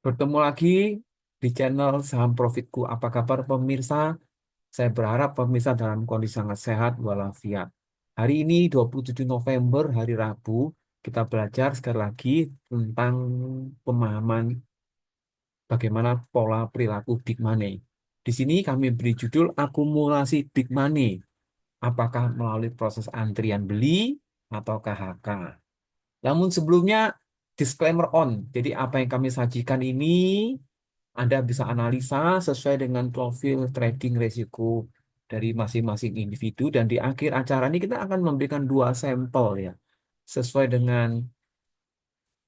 Bertemu lagi di channel Saham Profitku. Apa kabar pemirsa? Saya berharap pemirsa dalam kondisi sangat sehat walafiat. Hari ini 27 November, hari Rabu, kita belajar sekali lagi tentang pemahaman bagaimana pola perilaku big money. Di sini kami beri judul akumulasi big money. Apakah melalui proses antrian beli atau KHK? Namun sebelumnya disclaimer on. Jadi apa yang kami sajikan ini Anda bisa analisa sesuai dengan profil trading resiko dari masing-masing individu dan di akhir acara ini kita akan memberikan dua sampel ya sesuai dengan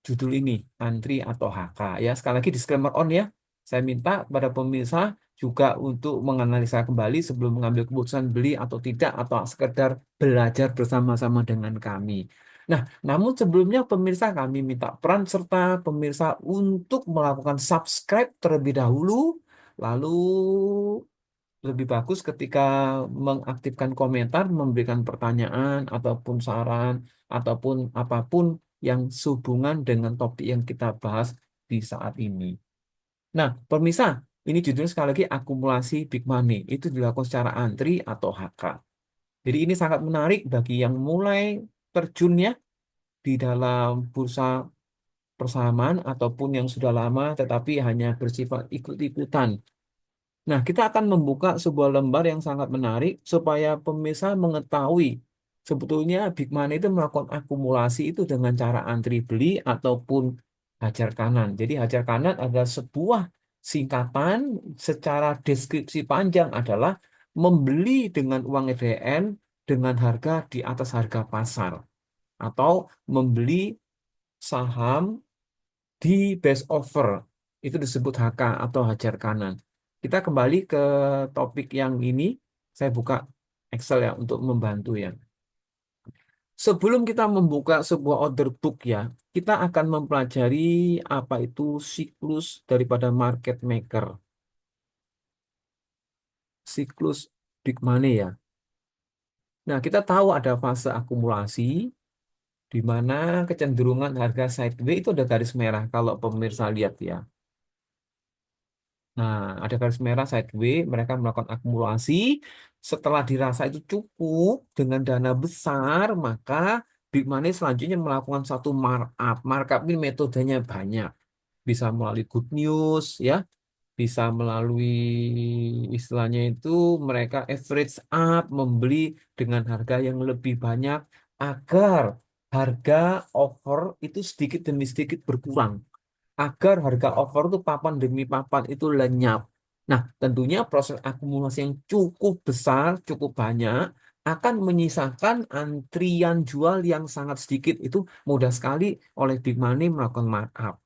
judul ini antri atau HK ya. Sekali lagi disclaimer on ya. Saya minta kepada pemirsa juga untuk menganalisa kembali sebelum mengambil keputusan beli atau tidak atau sekedar belajar bersama-sama dengan kami. Nah, namun sebelumnya pemirsa kami minta peran serta pemirsa untuk melakukan subscribe terlebih dahulu, lalu lebih bagus ketika mengaktifkan komentar, memberikan pertanyaan ataupun saran ataupun apapun yang sehubungan dengan topik yang kita bahas di saat ini. Nah, pemirsa, ini judulnya sekali lagi akumulasi big money. Itu dilakukan secara antri atau HK. Jadi ini sangat menarik bagi yang mulai terjun ya di dalam bursa persamaan ataupun yang sudah lama tetapi hanya bersifat ikut-ikutan. Nah, kita akan membuka sebuah lembar yang sangat menarik supaya pemirsa mengetahui sebetulnya Big Money itu melakukan akumulasi itu dengan cara antri beli ataupun hajar kanan. Jadi hajar kanan adalah sebuah singkatan secara deskripsi panjang adalah membeli dengan uang EDN dengan harga di atas harga pasar atau membeli saham di base offer itu disebut HK atau hajar kanan. Kita kembali ke topik yang ini. Saya buka Excel ya untuk membantu ya. Sebelum kita membuka sebuah order book ya, kita akan mempelajari apa itu siklus daripada market maker. Siklus big money ya. Nah, kita tahu ada fase akumulasi di mana kecenderungan harga sideways itu ada garis merah kalau pemirsa lihat ya. Nah, ada garis merah sideways, mereka melakukan akumulasi. Setelah dirasa itu cukup dengan dana besar, maka Big Money selanjutnya melakukan satu markup. Markup ini metodenya banyak. Bisa melalui good news, ya, bisa melalui istilahnya itu mereka average up, membeli dengan harga yang lebih banyak agar harga over itu sedikit demi sedikit berkurang agar harga over itu papan demi papan itu lenyap. Nah, tentunya proses akumulasi yang cukup besar, cukup banyak, akan menyisakan antrian jual yang sangat sedikit. Itu mudah sekali oleh Big Money melakukan markup.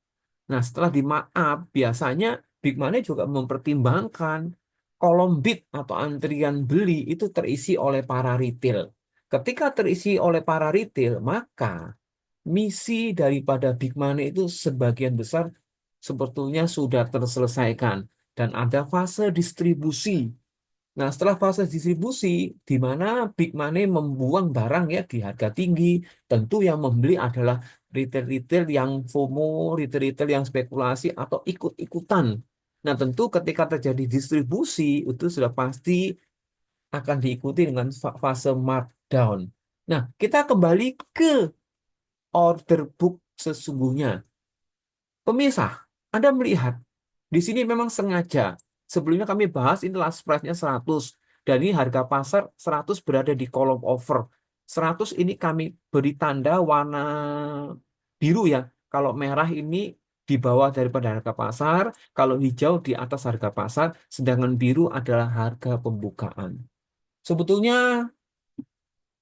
Nah, setelah di markup, biasanya Big Money juga mempertimbangkan kolom bid atau antrian beli itu terisi oleh para retail. Ketika terisi oleh para retail, maka misi daripada Big Money itu sebagian besar sebetulnya sudah terselesaikan dan ada fase distribusi. Nah, setelah fase distribusi di mana Big Money membuang barang ya di harga tinggi, tentu yang membeli adalah retail-retail yang FOMO, retail-retail yang spekulasi atau ikut-ikutan. Nah, tentu ketika terjadi distribusi itu sudah pasti akan diikuti dengan fase markdown. Nah, kita kembali ke order book sesungguhnya. Pemirsa, Anda melihat di sini memang sengaja. Sebelumnya kami bahas ini last price-nya 100 dan ini harga pasar 100 berada di kolom over. 100 ini kami beri tanda warna biru ya. Kalau merah ini di bawah daripada harga pasar, kalau hijau di atas harga pasar, sedangkan biru adalah harga pembukaan. Sebetulnya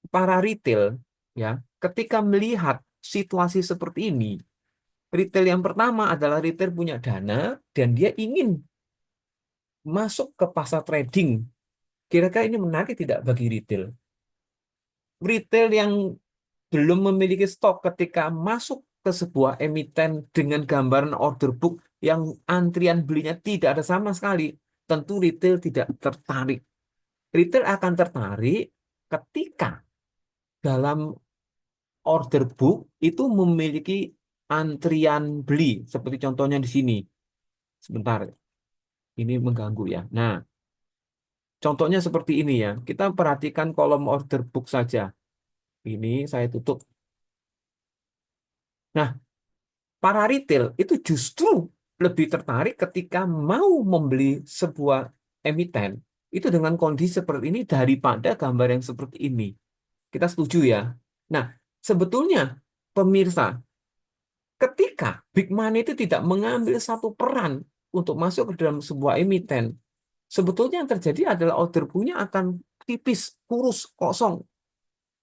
para retail ya, ketika melihat situasi seperti ini, retail yang pertama adalah retail punya dana dan dia ingin masuk ke pasar trading. Kira-kira ini menarik tidak bagi retail? Retail yang belum memiliki stok ketika masuk ke sebuah emiten dengan gambaran order book yang antrian belinya tidak ada sama sekali, tentu retail tidak tertarik. Retail akan tertarik ketika dalam order book itu memiliki antrian beli, seperti contohnya di sini. Sebentar, ini mengganggu ya. Nah, contohnya seperti ini ya. Kita perhatikan kolom order book saja. Ini saya tutup. Nah, para retail itu justru lebih tertarik ketika mau membeli sebuah emiten itu dengan kondisi seperti ini daripada gambar yang seperti ini. Kita setuju ya. Nah, sebetulnya pemirsa, ketika Big Money itu tidak mengambil satu peran untuk masuk ke dalam sebuah emiten, sebetulnya yang terjadi adalah order punya akan tipis, kurus, kosong,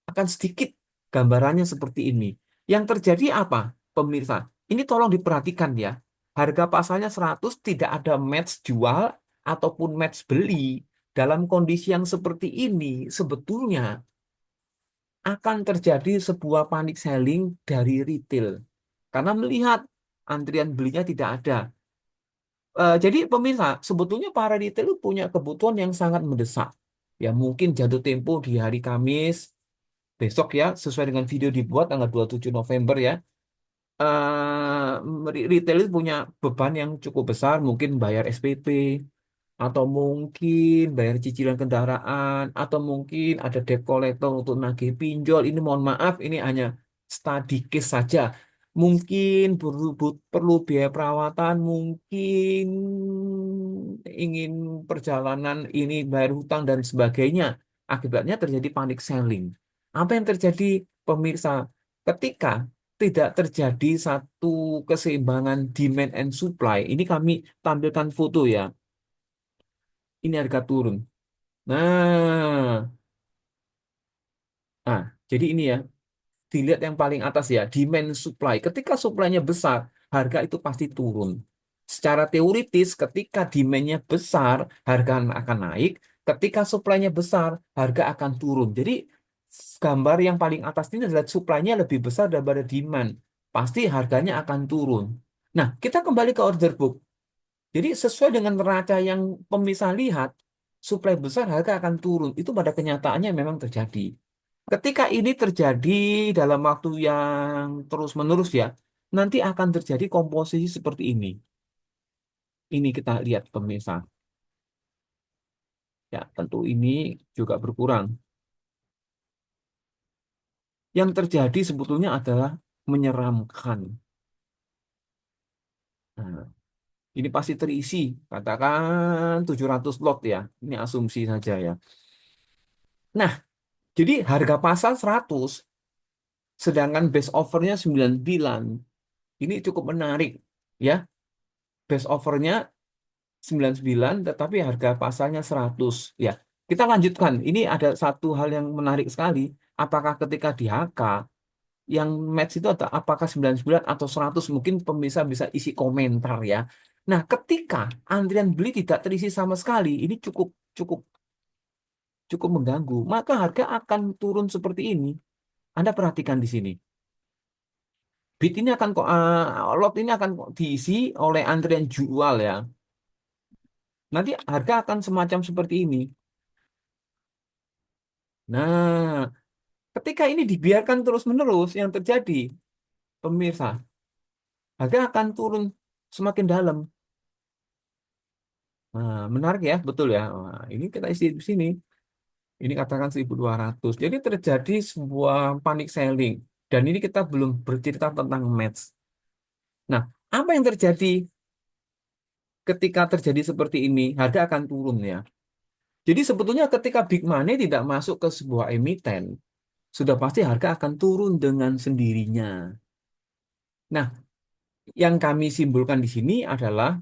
akan sedikit gambarannya seperti ini. Yang terjadi apa, pemirsa? Ini tolong diperhatikan ya. Harga pasalnya 100 tidak ada match jual ataupun match beli. Dalam kondisi yang seperti ini, sebetulnya akan terjadi sebuah panic selling dari retail. Karena melihat antrian belinya tidak ada. Jadi pemirsa, sebetulnya para retail itu punya kebutuhan yang sangat mendesak. Ya mungkin jatuh tempo di hari Kamis, besok ya, sesuai dengan video dibuat tanggal 27 November ya. Retail itu punya beban yang cukup besar, mungkin bayar SPP, atau mungkin bayar cicilan kendaraan, atau mungkin ada debt collector untuk nagih pinjol. Ini mohon maaf, ini hanya study case saja. Mungkin perlu biaya perawatan, mungkin ingin perjalanan ini bayar hutang dan sebagainya. Akibatnya terjadi panic selling. Apa yang terjadi, pemirsa? Ketika tidak terjadi satu keseimbangan demand and supply, ini kami tampilkan foto ya. Ini harga turun. Nah, nah, jadi ini ya, dilihat yang paling atas ya, demand supply. Ketika supply-nya besar, harga itu pasti turun. Secara teoritis, ketika demand-nya besar, harga akan naik. Ketika supply-nya besar, harga akan turun. Jadi, gambar yang paling atas ini adalah supply-nya lebih besar daripada demand. Pasti harganya akan turun. Nah, kita kembali ke order book. Jadi sesuai dengan neraca yang pemirsa lihat, suplai besar harga akan turun. Itu pada kenyataannya memang terjadi. Ketika ini terjadi dalam waktu yang terus-menerus ya, nanti akan terjadi komposisi seperti ini. Ini kita lihat pemirsa. Ya, tentu ini juga berkurang. Yang terjadi sebetulnya adalah menyeramkan. Nah, ini pasti terisi, katakan 700 lot ya. Ini asumsi saja ya. Nah, jadi harga pasar 100. Sedangkan base offernya 99. Ini cukup menarik ya. Base offernya 99 tetapi harga pasalnya 100 ya. Kita lanjutkan. Ini ada satu hal yang menarik sekali. Apakah ketika di HK yang match itu ada apakah 99 atau 100, mungkin pemirsa bisa isi komentar ya. Nah, ketika antrian beli tidak terisi sama sekali, ini cukup cukup cukup mengganggu. Maka harga akan turun seperti ini. Anda perhatikan di sini. Bit ini akan kok lot ini akan kok diisi oleh antrian jual ya. Nanti harga akan semacam seperti ini. Nah, ketika ini dibiarkan terus-menerus yang terjadi, pemirsa, harga akan turun semakin dalam. Nah, menarik ya, betul ya. Wah, ini kita isi di sini. Ini katakan 1.200. Jadi terjadi sebuah panic selling. Dan ini kita belum bercerita tentang match. Nah, apa yang terjadi ketika terjadi seperti ini? Harga akan turun ya. Jadi sebetulnya ketika big money tidak masuk ke sebuah emiten, sudah pasti harga akan turun dengan sendirinya. Nah, yang kami simpulkan di sini adalah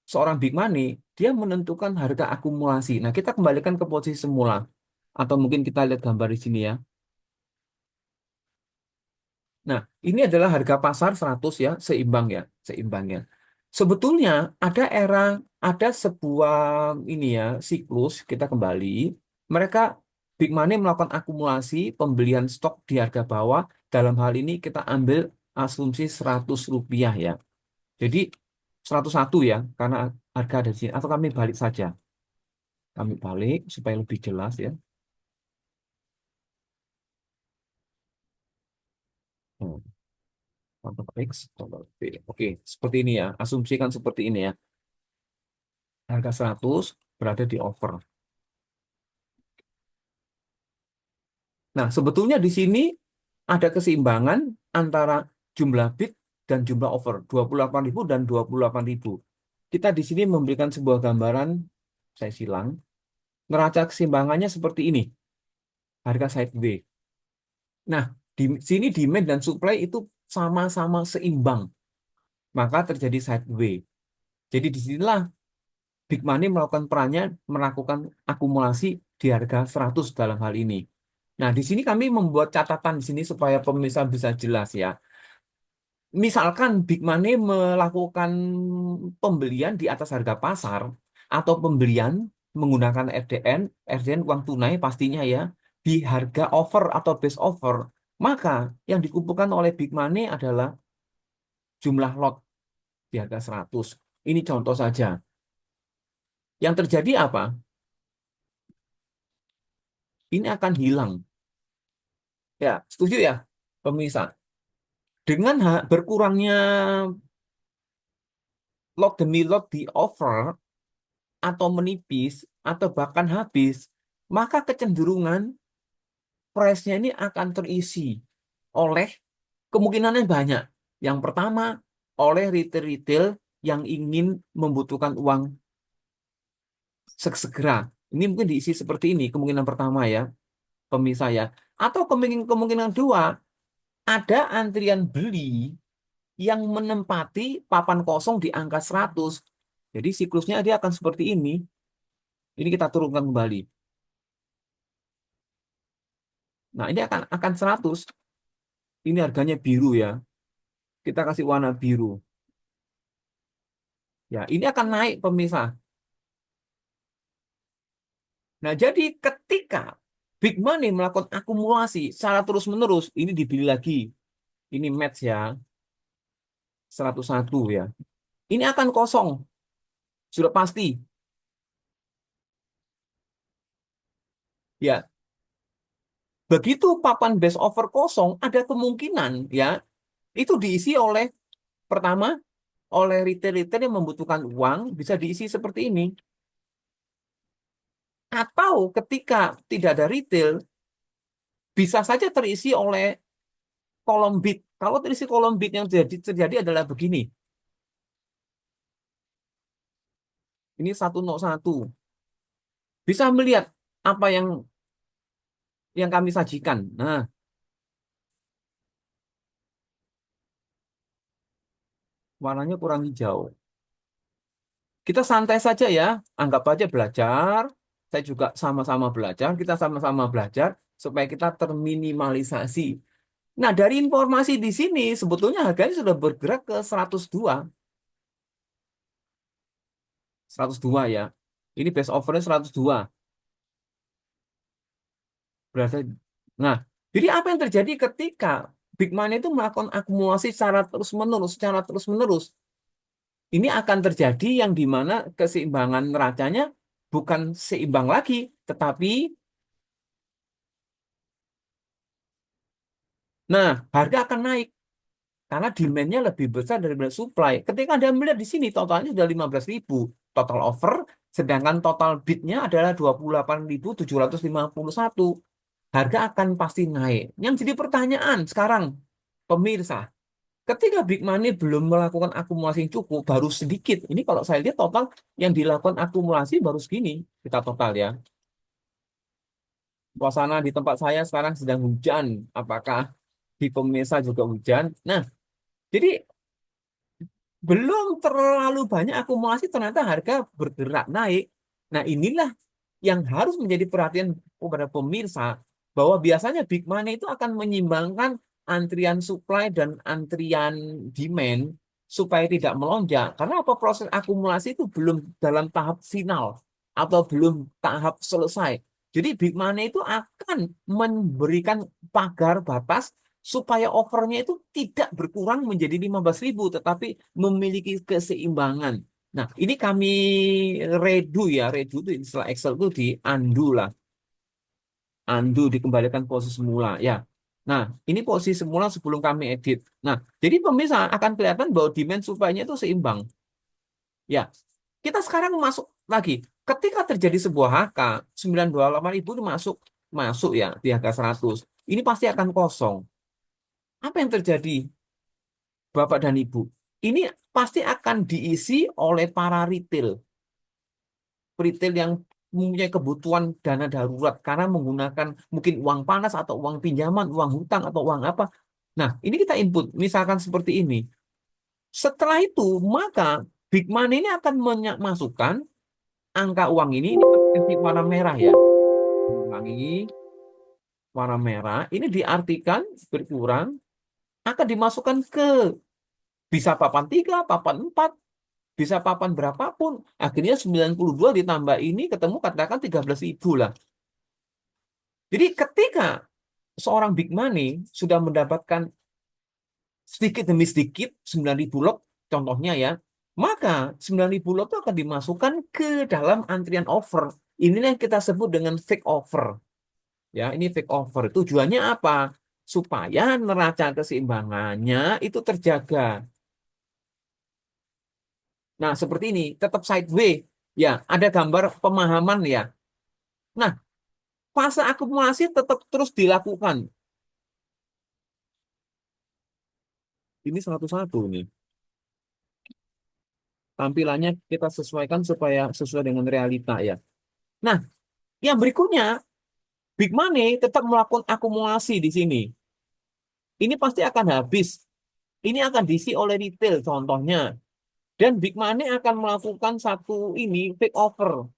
seorang big money, dia menentukan harga akumulasi. Nah, kita kembalikan ke posisi semula. Atau mungkin kita lihat gambar di sini ya. Nah, ini adalah harga pasar 100 ya, seimbang ya, seimbangnya. Sebetulnya ada sebuah ini ya, siklus, kita kembali. Mereka Big Money melakukan akumulasi pembelian stok di harga bawah. Dalam hal ini kita ambil asumsi Rp100 ya. Jadi 101 ya, karena harga ada di sini. Atau kami balik saja. Kami balik supaya lebih jelas ya. Hmm. Contoh X, contoh B. Oke, seperti ini ya. Asumsikan seperti ini ya. Harga 100 berada di over. Nah, sebetulnya di sini ada keseimbangan antara jumlah bid dan jumlah over. 28.000 dan 28.000. Kita di sini memberikan sebuah gambaran, saya silang. Neraca keseimbangannya seperti ini. Harga sideways. Nah, di sini demand dan supply itu sama-sama seimbang. Maka terjadi sideways. Jadi disinilah Big Money melakukan perannya melakukan akumulasi di harga 100 dalam hal ini. Nah, di sini kami membuat catatan di sini supaya pemirsa bisa jelas ya. Misalkan Big Money melakukan pembelian di atas harga pasar atau pembelian menggunakan RDN uang tunai pastinya ya, di harga over atau base over, maka yang dikumpulkan oleh Big Money adalah jumlah lot di harga 100. Ini contoh saja. Yang terjadi apa? Ini akan hilang. Ya, setuju ya, pemirsa. Dengan berkurangnya lot demi lot di over atau menipis atau bahkan habis, maka kecenderungan price-nya ini akan terisi oleh kemungkinannya banyak. Yang pertama, oleh retail-retail yang ingin membutuhkan uang segera. Ini mungkin diisi seperti ini, kemungkinan pertama ya, pemirsa ya. Atau kemungkinan kedua, ada antrian beli yang menempati papan kosong di angka 100. Jadi siklusnya dia akan seperti ini. Ini kita turunkan kembali. Nah, ini akan 100. Ini harganya biru ya. Kita kasih warna biru. Ya, ini akan naik pemirsa. Nah, jadi ketika Big Money melakukan akumulasi secara terus-menerus, ini dibeli lagi. Ini match ya, 101 ya. Ini akan kosong, sudah pasti. Ya, begitu papan base over kosong, ada kemungkinan ya, itu diisi oleh pertama oleh retail-retail yang membutuhkan uang bisa diisi seperti ini. Atau ketika tidak ada retail, bisa saja terisi oleh kolom bid. Kalau terisi kolom bid yang terjadi adalah begini. Ini 101. Bisa melihat apa yang kami sajikan. Nah, warnanya kurang hijau. Kita santai saja ya, anggap aja belajar. Saya juga sama-sama belajar, kita sama-sama belajar supaya kita terminimalisasi. Nah, dari informasi di sini sebetulnya harganya sudah bergerak ke 102. 102 ya. Ini base offernya 102. Berarti, nah, jadi apa yang terjadi ketika Big Money itu melakukan akumulasi secara terus-menerus. Ini akan terjadi yang di mana keseimbangan neracanya bukan seimbang lagi, tetapi nah, harga akan naik karena demand-nya lebih besar daripada supply. Ketika Anda melihat di sini totalnya sudah 15.000 total offer, sedangkan total bid-nya adalah 28.751. Harga akan pasti naik. Yang jadi pertanyaan sekarang, pemirsa, ketika Big Money belum melakukan akumulasi yang cukup, baru sedikit. Ini kalau saya lihat total yang dilakukan akumulasi baru segini, kita total ya. Suasana di tempat saya sekarang sedang hujan. Apakah di pemirsa juga hujan? Nah, jadi belum terlalu banyak akumulasi ternyata harga bergerak naik. Nah, inilah yang harus menjadi perhatian kepada pemirsa bahwa biasanya big money itu akan menyimbangkan antrian supply dan antrian demand supaya tidak melonjak. Karena apa proses akumulasi itu belum dalam tahap final atau belum tahap selesai. Jadi big money itu akan memberikan pagar batas supaya overnya itu tidak berkurang menjadi 15.000 tetapi memiliki keseimbangan. Nah, ini kami redo itu istilah Excel itu di undo lah, undo dikembalikan posisi semula ya. Nah, ini posisi semula sebelum kami edit. Nah, jadi pemirsa akan kelihatan bahwa demand supply-nya itu seimbang. Ya, kita sekarang masuk lagi. Ketika terjadi sebuah HK, 928.000 itu masuk masuk ya di harga 100. Ini pasti akan kosong. Apa yang terjadi, Bapak dan Ibu? Ini pasti akan diisi oleh para retail. Retail yang mempunyai kebutuhan dana darurat karena menggunakan mungkin uang panas atau uang pinjaman, uang hutang atau uang apa. Nah, ini kita input, misalkan seperti ini. Setelah itu, maka Big Money ini akan masukkan angka uang ini versi warna merah ya. Ulangi, warna merah. Ini diartikan berkurang, akan dimasukkan ke bisa papan 3, papan 4, bisa papan berapapun. Akhirnya 92 ditambah ini ketemu katakan 13.000 lah. Jadi ketika seorang big money sudah mendapatkan sedikit demi sedikit 9.000 lot, contohnya ya, maka 9.000 lot itu akan dimasukkan ke dalam antrian offer. Inilah yang kita sebut dengan fake offer. Ya, ini fake offer. Tujuannya apa? Supaya neraca keseimbangannya itu terjaga. Nah, seperti ini, tetap sideways. Ya, ada gambar pemahaman ya. Nah, fase akumulasi tetap terus dilakukan. Ini satu-satu nih. Tampilannya kita sesuaikan supaya sesuai dengan realita ya. Nah, yang berikutnya, Big Money tetap melakukan akumulasi di sini. Ini pasti akan habis. Ini akan diisi oleh retail contohnya. Dan Big Money akan melakukan satu ini take over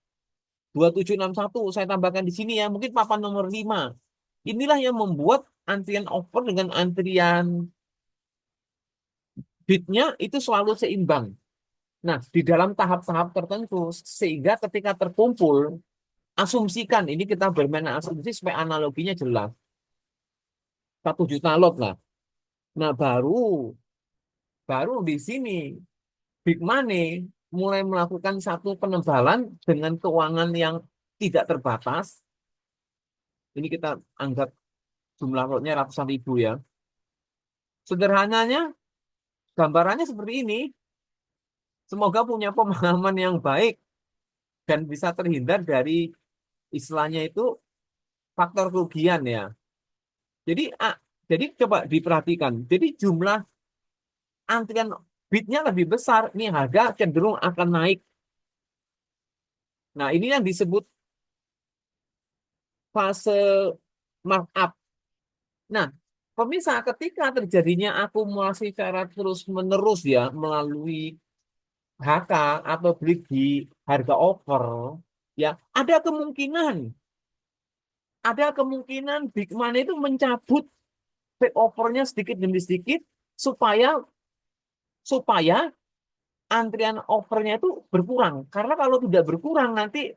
2761. Saya tambahkan di sini ya, mungkin papan nomor 5. Inilah yang membuat antrian over dengan antrian bidnya itu selalu seimbang. Nah, di dalam tahap-tahap tertentu, sehingga ketika terkumpul, asumsikan, ini kita bermain asumsi supaya analoginya jelas. 1 juta lot lah. Nah, baru di sini Big Money mulai melakukan satu penebalan dengan keuangan yang tidak terbatas. Ini kita anggap jumlah lotnya ratusan ribu ya. Sederhananya, gambarannya seperti ini. Semoga punya pemahaman yang baik dan bisa terhindar dari istilahnya itu faktor kerugian ya. Jadi, jadi coba diperhatikan. Jadi jumlah antrian bidnya lebih besar, ini harga cenderung akan naik. Nah, ini yang disebut fase markup. Nah, pemirsa, ketika terjadinya akumulasi secara terus-menerus ya melalui HK atau beli di harga over, ya ada kemungkinan Big Man itu mencabut take overnya sedikit demi sedikit supaya supaya antrian overnya itu berkurang. Karena kalau tidak berkurang nanti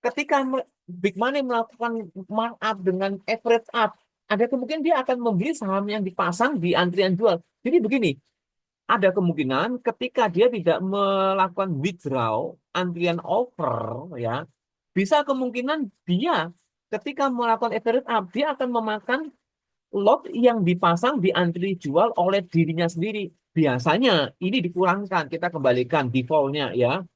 ketika Big Money melakukan markup dengan average up, ada kemungkinan dia akan membeli saham yang dipasang di antrian jual. Jadi begini, ada kemungkinan ketika dia tidak melakukan withdraw antrian over, ya, bisa kemungkinan dia ketika melakukan average up, dia akan memakan lot yang dipasang di antri jual oleh dirinya sendiri. Biasanya ini dikurangkan, kita kembalikan defaultnya ya.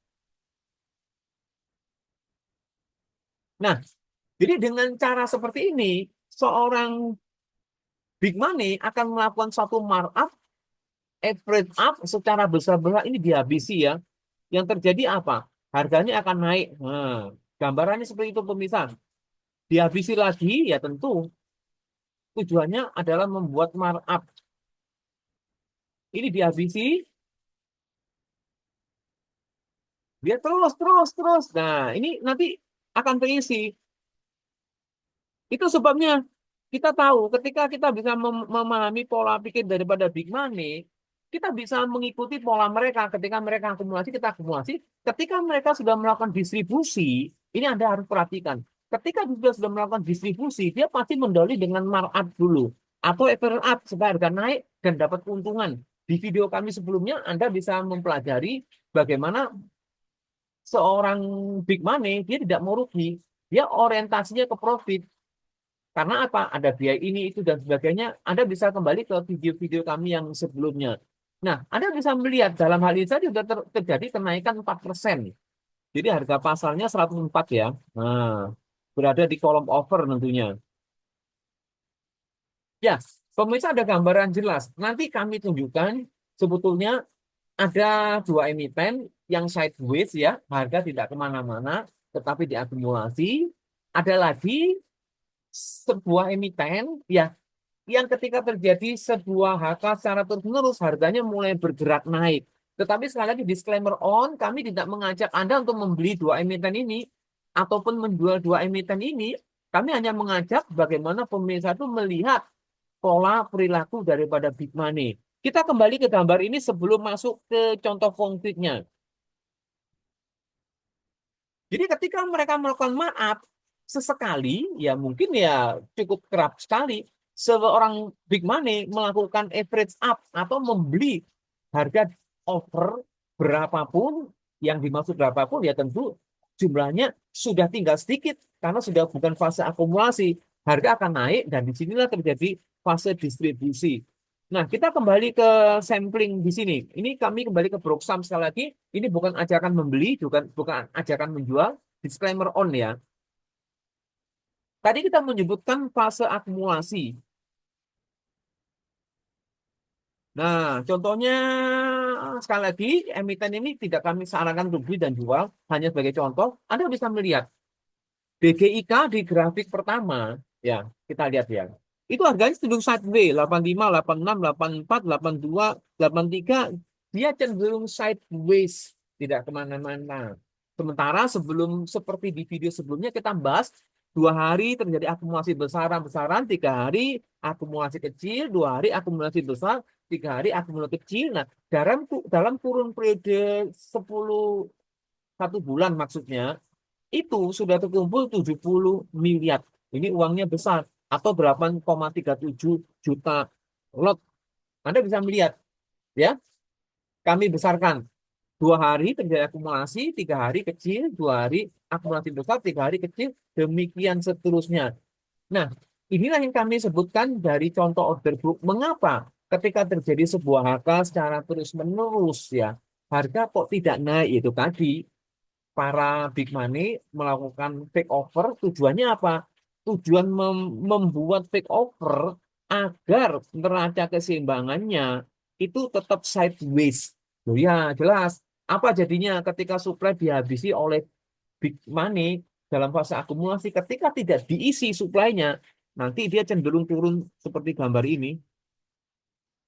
Nah, jadi dengan cara seperti ini, seorang big money akan melakukan satu markup, average up secara besar-besar ini dihabisi ya. Yang terjadi apa? Harganya akan naik. Nah, gambarannya seperti itu pemirsa. Dihabisi lagi ya tentu tujuannya adalah membuat markup. Ini dihabisi, dia terus, terus, terus. Nah, ini nanti akan terisi. Itu sebabnya kita tahu ketika kita bisa memahami pola pikir daripada big money, kita bisa mengikuti pola mereka. Ketika mereka akumulasi, kita akumulasi. Ketika mereka sudah melakukan distribusi, ini Anda harus perhatikan. Ketika dia sudah melakukan distribusi, dia pasti mendoli dengan markup dulu. Atau average up supaya harga naik dan dapat keuntungan. Di video kami sebelumnya, Anda bisa mempelajari bagaimana seorang big money, dia tidak mau rugi. Dia orientasinya ke profit. Karena apa? Ada biaya ini, itu, dan sebagainya. Anda bisa kembali ke video-video kami yang sebelumnya. Nah, Anda bisa melihat dalam hal ini saja sudah terjadi kenaikan 4%. Jadi harga pasalnya 104 ya. Nah, berada di kolom over tentunya. Ya, pemirsa ada gambaran jelas. Nanti kami tunjukkan sebetulnya ada dua emiten yang sideways ya, harga tidak kemana-mana, tetapi diakumulasi. Ada lagi sebuah emiten ya, yang ketika terjadi sebuah HK secara terus-menerus, harganya mulai bergerak naik. Tetapi sekali lagi disclaimer on, kami tidak mengajak Anda untuk membeli dua emiten ini ataupun menjual dua emiten ini. Kami hanya mengajak bagaimana pemirsa itu melihat pola perilaku daripada big money. Kita kembali ke gambar ini sebelum masuk ke contoh konkretnya. Jadi ketika mereka melakukan markup sesekali, ya mungkin ya cukup kerap sekali seorang big money melakukan average up atau membeli harga over berapapun, yang dimaksud berapapun ya tentu jumlahnya sudah tinggal sedikit karena sudah bukan fase akumulasi. Harga akan naik dan disinilah terjadi fase distribusi. Nah, kita kembali ke sampling di sini. Ini kami kembali ke Broksam sekali lagi. Ini bukan ajakan membeli, bukan ajakan menjual. Disclaimer on ya. Tadi kita menyebutkan fase akumulasi. Nah, contohnya sekali lagi, emiten ini tidak kami sarankan untuk beli dan jual. Hanya sebagai contoh, Anda bisa melihat BGIK di grafik pertama. Ya, kita lihat ya. Itu harganya cenderung sideways, 85, 86, 84, 82, 83. Dia cenderung sideways, tidak kemana-mana. Sementara sebelum seperti di video sebelumnya kita bahas 2 hari terjadi akumulasi besaran-besaran, 3 hari akumulasi kecil, 2 hari akumulasi besar, 3 hari akumulasi kecil. Nah, dalam kurun periode 1 bulan maksudnya itu sudah terkumpul 70 miliar. Ini uangnya besar atau 8,37 juta lot. Anda bisa melihat ya, kami besarkan 2 hari terjadi akumulasi, 3 hari kecil, 2 hari akumulasi besar, 3 hari kecil, demikian seterusnya. Nah, inilah yang kami sebutkan dari contoh order book. Mengapa ketika terjadi sebuah harga secara terus-menerus ya, harga kok tidak naik itu tadi para big money melakukan take over tujuannya apa? Tujuan membuat take over agar neraca keseimbangannya itu tetap sideways. Loh ya, jelas. Apa jadinya ketika supply dihabisi oleh big money dalam fase akumulasi, ketika tidak diisi supply-nya, nanti dia cenderung turun seperti gambar ini.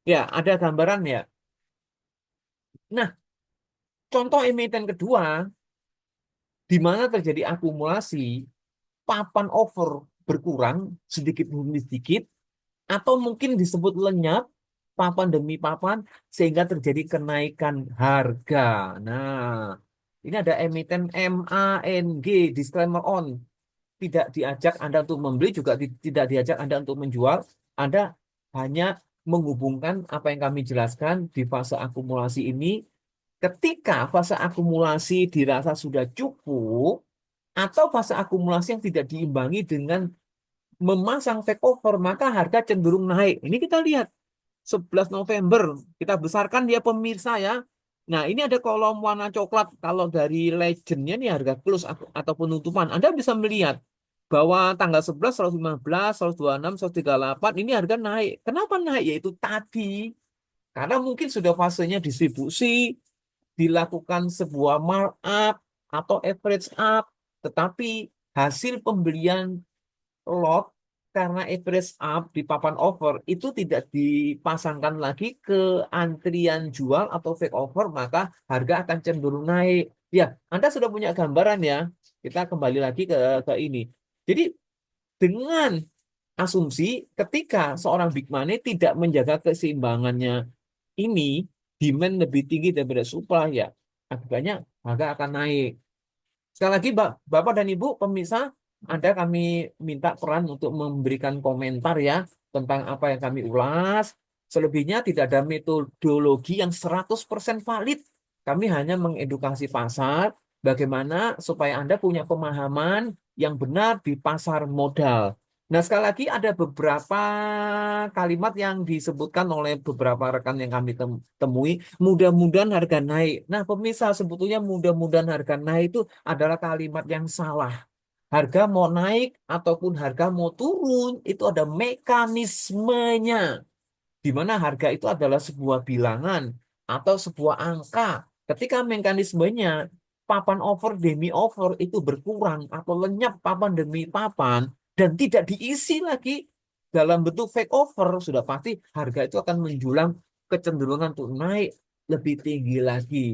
Ya, ada gambaran ya. Nah, contoh emiten kedua di mana terjadi akumulasi, papan over berkurang sedikit demi sedikit, atau mungkin disebut lenyap papan demi papan sehingga terjadi kenaikan harga. Nah, ini ada emiten MANG, disclaimer on. Tidak diajak Anda untuk membeli, juga tidak diajak Anda untuk menjual. Anda hanya menghubungkan apa yang kami jelaskan di fase akumulasi ini. Ketika fase akumulasi dirasa sudah cukup, atau fase akumulasi yang tidak diimbangi dengan memasang take over, maka harga cenderung naik. Ini kita lihat 11 November, kita besarkan dia pemirsa ya. Nah, ini ada kolom warna coklat. Kalau dari legendnya nih harga close atau penutupan, Anda bisa melihat bahwa tanggal 11, 115, 126, 138 ini harga naik. Kenapa naik? Yaitu tadi karena mungkin sudah fasenya distribusi, dilakukan sebuah markup atau average up, tetapi hasil pembelian lot karena average up di papan over itu tidak dipasangkan lagi ke antrian jual atau take over, maka harga akan cenderung naik. Ya, Anda sudah punya gambaran ya. Kita kembali lagi ke ini. Jadi dengan asumsi ketika seorang big money tidak menjaga keseimbangannya ini, demand lebih tinggi daripada supply ya, akibatnya harga akan naik. Sekali lagi, Bapak dan Ibu pemirsa, Anda kami minta peran untuk memberikan komentar ya tentang apa yang kami ulas. Selebihnya tidak ada metodologi yang 100% valid. Kami hanya mengedukasi pasar bagaimana supaya Anda punya pemahaman yang benar di pasar modal. Nah, sekali lagi ada beberapa kalimat yang disebutkan oleh beberapa rekan yang kami temui, mudah-mudahan harga naik. Nah, pemirsa, sebetulnya mudah-mudahan harga naik itu adalah kalimat yang salah. Harga mau naik ataupun harga mau turun, itu ada mekanismenya di mana harga itu adalah sebuah bilangan atau sebuah angka. Ketika mekanismenya papan over demi over itu berkurang atau lenyap papan demi papan dan tidak diisi lagi dalam bentuk fake over, sudah pasti harga itu akan menjulang, kecenderungan untuk naik lebih tinggi lagi.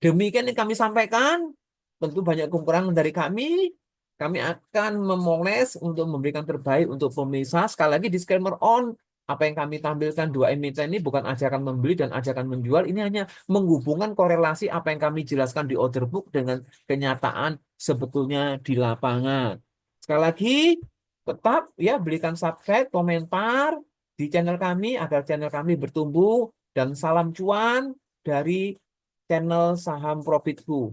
Demikian yang kami sampaikan, tentu banyak kekurangan dari kami. Kami akan memoles untuk memberikan terbaik untuk pemirsa. Sekali lagi disclaimer on, apa yang kami tampilkan dua emiten ini bukan ajakan membeli dan ajakan menjual. Ini hanya menghubungkan korelasi apa yang kami jelaskan di order book dengan kenyataan sebetulnya di lapangan. Sekali lagi, tetap ya berikan subscribe, komentar di channel kami agar channel kami bertumbuh dan salam cuan dari channel Saham Profitku.